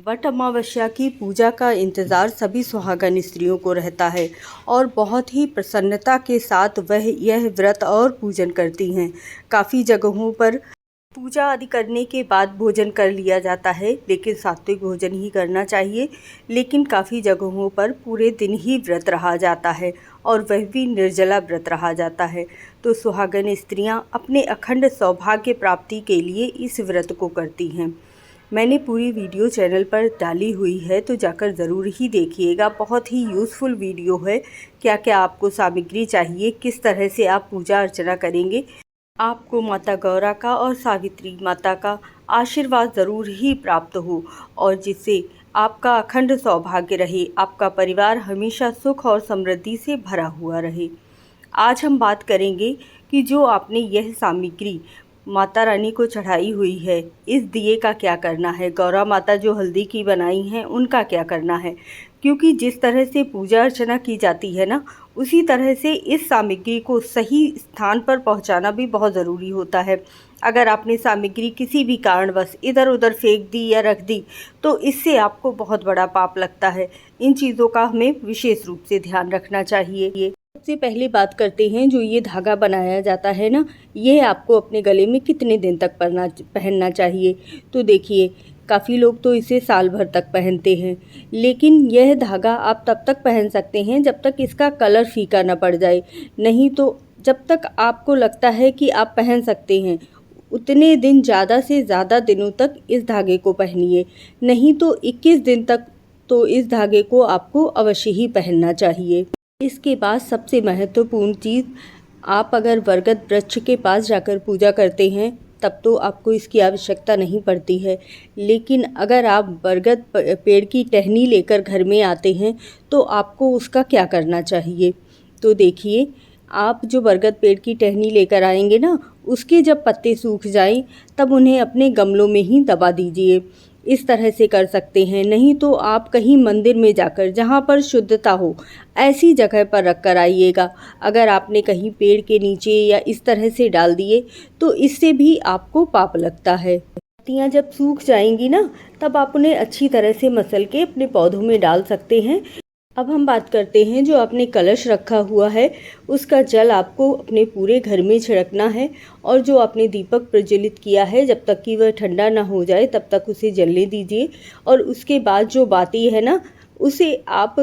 What अमावस्या की पूजा का इंतज़ार सभी सुहागन स्त्रियों को रहता है और बहुत ही प्रसन्नता के साथ वह यह व्रत और पूजन करती हैं। काफ़ी जगहों पर पूजा आदि करने के बाद भोजन कर लिया जाता है, लेकिन सात्विक भोजन ही करना चाहिए। लेकिन काफ़ी जगहों पर पूरे दिन ही व्रत रहा जाता है और वह भी निर्जला व्रत रहा जाता है। तो सुहागन स्त्रियां अपने अखंड सौभाग्य प्राप्ति के लिए इस व्रत को करती हैं। मैंने पूरी वीडियो चैनल पर डाली हुई है, तो जाकर ज़रूर ही देखिएगा। बहुत ही यूज़फुल वीडियो है। क्या क्या आपको सामग्री चाहिए, किस तरह से आप पूजा अर्चना करेंगे, आपको माता गौरा का और सावित्री माता का आशीर्वाद ज़रूर ही प्राप्त हो और जिससे आपका अखंड सौभाग्य रहे, आपका परिवार हमेशा सुख और समृद्धि से भरा हुआ रहे। आज हम बात करेंगे कि जो आपने यह सामग्री माता रानी को चढ़ाई हुई है, इस दिए का क्या करना है। गौरा माता जो हल्दी की बनाई हैं उनका क्या करना है, क्योंकि जिस तरह से पूजा अर्चना की जाती है ना, उसी तरह से इस सामग्री को सही स्थान पर पहुंचाना भी बहुत ज़रूरी होता है। अगर आपने सामग्री किसी भी कारणवश इधर उधर फेंक दी या रख दी, तो इससे आपको बहुत बड़ा पाप लगता है। इन चीज़ों का हमें विशेष रूप से ध्यान रखना चाहिए। सबसे पहले बात करते हैं, जो ये धागा बनाया जाता है ना, ये आपको अपने गले में कितने दिन तक पहनना चाहिए। तो देखिए, काफ़ी लोग तो इसे साल भर तक पहनते हैं, लेकिन यह धागा आप तब तक पहन सकते हैं जब तक इसका कलर फीका ना पड़ जाए। नहीं तो जब तक आपको लगता है कि आप पहन सकते हैं, उतने दिन, ज़्यादा से ज़्यादा दिनों तक इस धागे को पहनिए। नहीं तो 21 दिन तक तो इस धागे को आपको अवश्य ही पहनना चाहिए। इसके बाद सबसे महत्वपूर्ण चीज़, आप अगर बरगद वृक्ष के पास जाकर पूजा करते हैं तब तो आपको इसकी आवश्यकता नहीं पड़ती है, लेकिन अगर आप बरगद पेड़ की टहनी लेकर घर में आते हैं तो आपको उसका क्या करना चाहिए। तो देखिए, आप जो बरगद पेड़ की टहनी लेकर आएंगे ना, उसके जब पत्ते सूख जाएं तब उन्हें अपने गमलों में ही दबा दीजिए। इस तरह से कर सकते हैं। नहीं तो आप कहीं मंदिर में जाकर, जहाँ पर शुद्धता हो, ऐसी जगह पर रख कर आइएगा। अगर आपने कहीं पेड़ के नीचे या इस तरह से डाल दिए तो इससे भी आपको पाप लगता है। पत्तियाँ जब सूख जाएंगी ना, तब आप उन्हें अच्छी तरह से मसल के अपने पौधों में डाल सकते हैं। अब हम बात करते हैं, जो आपने कलश रखा हुआ है उसका जल आपको अपने पूरे घर में छिड़कना है और जो आपने दीपक प्रज्वलित किया है, जब तक कि वह ठंडा ना हो जाए तब तक उसे जलने दीजिए। और उसके बाद जो बाती है ना, उसे आप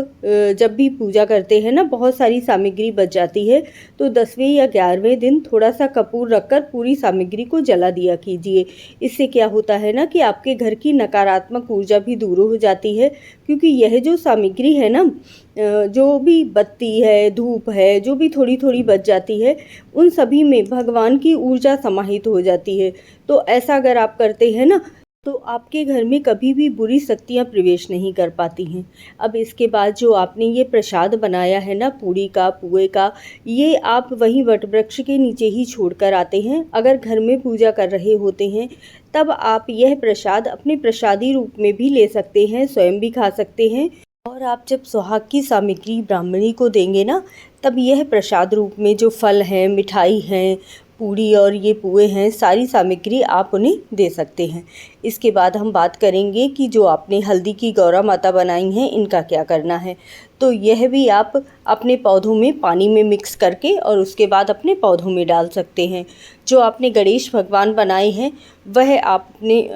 जब भी पूजा करते हैं ना, बहुत सारी सामग्री बच जाती है, तो 10वें या 11वें दिन थोड़ा सा कपूर रखकर पूरी सामग्री को जला दिया कीजिए। इससे क्या होता है ना कि आपके घर की नकारात्मक ऊर्जा भी दूर हो जाती है, क्योंकि यह जो सामग्री है ना, जो भी बत्ती है, धूप है, जो भी थोड़ी थोड़ी बच जाती है, उन सभी में भगवान की ऊर्जा समाहित हो जाती है। तो ऐसा अगर आप करते हैं ना, तो आपके घर में कभी भी बुरी शक्तियाँ प्रवेश नहीं कर पाती हैं। अब इसके बाद जो आपने ये प्रसाद बनाया है ना, पूड़ी का, पुए का, ये आप वहीं वट वृक्ष के नीचे ही छोड़ कर आते हैं। अगर घर में पूजा कर रहे होते हैं तब आप यह प्रसाद अपने प्रसादी रूप में भी ले सकते हैं, स्वयं भी खा सकते हैं। और आप जब सुहाग की सामग्री ब्राह्मणी को देंगे ना, तब यह प्रसाद रूप में जो फल हैं, मिठाई हैं, पूड़ी और ये पुए हैं, सारी सामग्री आप उन्हें दे सकते हैं। इसके बाद हम बात करेंगे कि जो आपने हल्दी की गौरा माता बनाई हैं, इनका क्या करना है। तो यह भी आप अपने पौधों में पानी में मिक्स करके और उसके बाद अपने पौधों में डाल सकते हैं। जो आपने गणेश भगवान बनाए हैं, वह आप अपने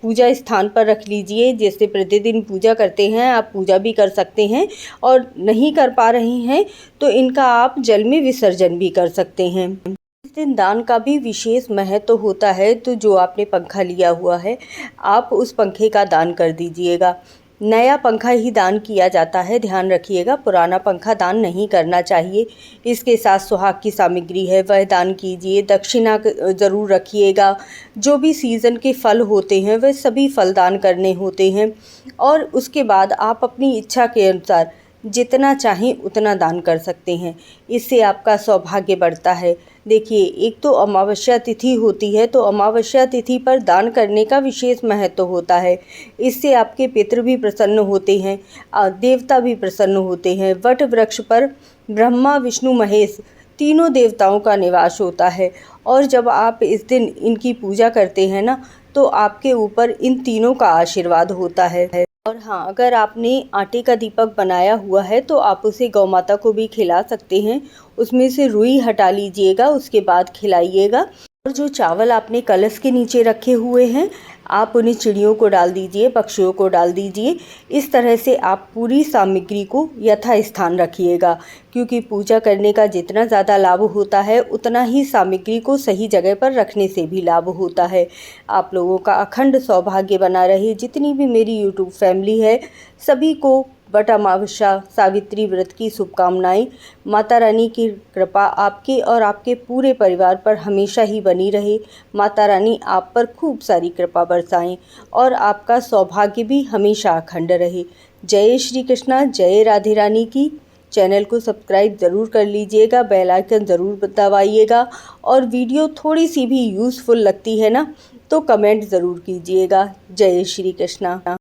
पूजा स्थान पर रख लीजिए। जैसे प्रतिदिन पूजा करते हैं, आप पूजा भी कर सकते हैं, और नहीं कर पा रहे हैं तो इनका आप जल में विसर्जन भी कर सकते हैं। इस दिन दान का भी विशेष महत्व होता है। तो जो आपने पंखा लिया हुआ है, आप उस पंखे का दान कर दीजिएगा। नया पंखा ही दान किया जाता है, ध्यान रखिएगा, पुराना पंखा दान नहीं करना चाहिए। इसके साथ सुहाग की सामग्री है वह दान कीजिए। दक्षिणा ज़रूर रखिएगा। जो भी सीज़न के फल होते हैं वह सभी फल दान करने होते हैं। और उसके बाद आप अपनी इच्छा के अनुसार जितना चाहें उतना दान कर सकते हैं। इससे आपका सौभाग्य बढ़ता है। देखिए, एक तो अमावस्या तिथि होती है, तो अमावस्या तिथि पर दान करने का विशेष महत्व होता है। इससे आपके पितृ भी प्रसन्न होते हैं, देवता भी प्रसन्न होते हैं। वट वृक्ष पर ब्रह्मा, विष्णु, महेश तीनों देवताओं का निवास होता है। और जब आप इस दिन इनकी पूजा करते हैं ना, तो आपके ऊपर इन तीनों का आशीर्वाद होता है। और हाँ, अगर आपने आटे का दीपक बनाया हुआ है तो आप उसे गौ माता को भी खिला सकते हैं। उसमें से रुई हटा लीजिएगा, उसके बाद खिलाइएगा। और जो चावल आपने कलश के नीचे रखे हुए हैं, आप उन्हें चिड़ियों को डाल दीजिए, पक्षियों को डाल दीजिए। इस तरह से आप पूरी सामग्री को यथास्थान रखिएगा, क्योंकि पूजा करने का जितना ज़्यादा लाभ होता है उतना ही सामग्री को सही जगह पर रखने से भी लाभ होता है। आप लोगों का अखंड सौभाग्य बना रहे। जितनी भी मेरी यूट्यूब फैमिली है, सभी को वट अमावस्या सावित्री व्रत की शुभकामनाएं। माता रानी की कृपा आपके और आपके पूरे परिवार पर हमेशा ही बनी रहे। माता रानी आप पर खूब सारी कृपा बरसाएं और आपका सौभाग्य भी हमेशा अखंड रहे। जय श्री कृष्णा, जय राधे रानी की। चैनल को सब्सक्राइब ज़रूर कर लीजिएगा, बेल आइकन ज़रूर दबाइएगा, और वीडियो थोड़ी सी भी यूज़फुल लगती है ना तो कमेंट ज़रूर कीजिएगा। जय श्री कृष्णा।